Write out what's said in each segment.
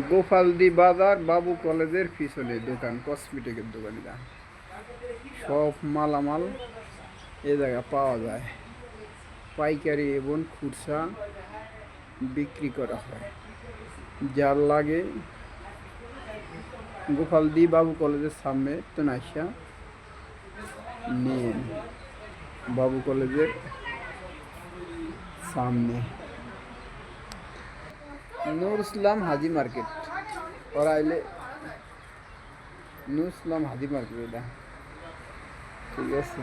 গোপালদি বাজার বাবু কলেজের পিছনে দোকান, কসমেটিকের দোকান। সব মালামাল এ জায়গা পাওয়া যায়, পাইকারি এবং খুচরা বিক্রি করা হয়। যার লাগে গোপালদি বাবু কলেজের সামনে তো নাইসা নিন, বাবু কলেজের সামনে নূর ইসলাম হাজি মার্কেট। ওরা আইলে নূর ইসলাম হাজি মার্কেট, এটা ঠিক আছে।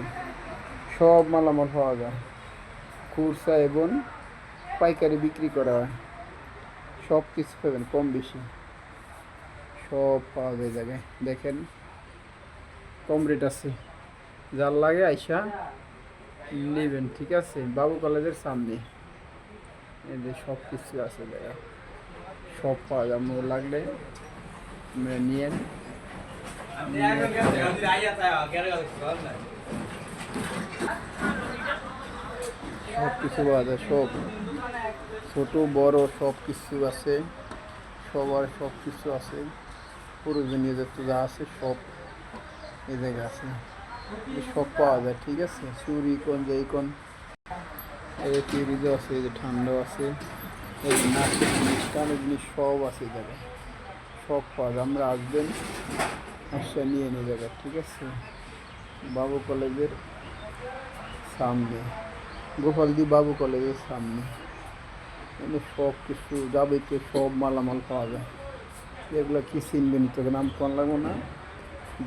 সব মালামাল পাওয়া যায়, খুচরা এবং পাইকারি বিক্রি করা হয়। সব কিছু পাবেন, কম বেশি সব পাওয়া যায় জায়গায়। দেখেন কম রেট আছে, যার লাগে আইসা নেবেন, ঠিক আছে। বাবু কলেজের সামনে এই যে সব কিছু আছে জায়গা, সব পাওয়া যায়। মনে লাগলে নিয়েন। সব কিছু পাওয়া যায়, সব ছোট বড় সব কিছু আছে, সবার সব কিছু আছে। প্রয়োজনীয় যত যা আছে সব এই জায়গায় আছে, সব পাওয়া যায়, ঠিক আছে। চুরি কোন যে কোন এই ফ্রিজও আছে, এই যে ঠান্ডা আছে, এই নাচের জিনিস কানের জিনিস সব আছে এই জায়গায়, সব পাওয়া যায়। আমরা আসবেন, আসা নিয়ে নিয়ে যাবেন, ঠিক আছে। বাবু কলেজের সামনে, গোপালদি বাবু কলেজের সামনে মানে সব কিছু যাবতীয় সব মালামাল পাওয়া যায়। এগুলো কি চিনবেন, তোকে নাম কোন লাগবো না,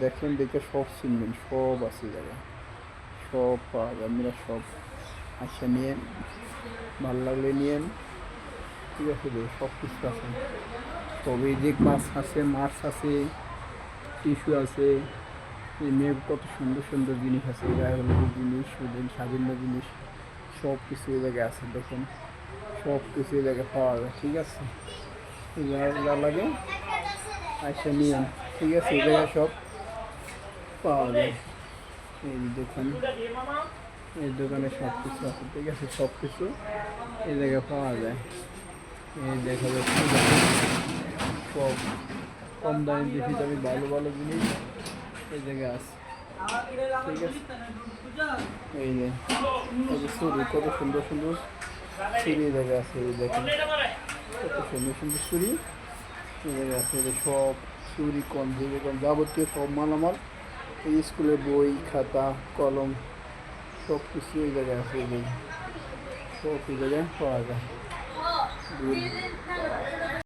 দেখেন দেখে সব চিনবেন, সব আছে জায়গায়, সব পাওয়া যায়। আমরা সব আসা নিয়েন, ভাল লাগলে নিয়েন, ঠিক আছে। সব কিছু আছে, সব এই যে মাছ আছে, মাছ আছে, টিস্যু আছে, মেয়ে কত সুন্দর সুন্দর জিনিস আছে, গায়ের জিনিস, স্বাধীন জিনিস সব কিছু এই জায়গায় আছে। দেখুন সব কিছু এই জায়গায় পাওয়া যায়, ঠিক আছে। যা লাগে আইসা নিয়েন, ঠিক আছে। এই জায়গায় সব পাওয়া যায়। এই দেখুন এই দোকানে সব কিছু আছে, ঠিক আছে। সব কিছু এই জায়গায় পাওয়া যায়। এই দেখা যাচ্ছে সব কম দামে বেশি দামি ভালো ভালো জিনিস এই জায়গায় আছে, ঠিক আছে। এই যে ছুরি, কত সুন্দর সুন্দর ছুরি এই জায়গায় আছে। এই দেখেন কত সুন্দর সুন্দর ছুরি এই জায়গায় আছে। সব ছুরি কম থেকে কম যাবতীয় সব মালামাল, এই স্কুলের বই খাতা কলম সব কিছু এই জায়গায় আছে। সব এই জায়গায় পাওয়া যায়।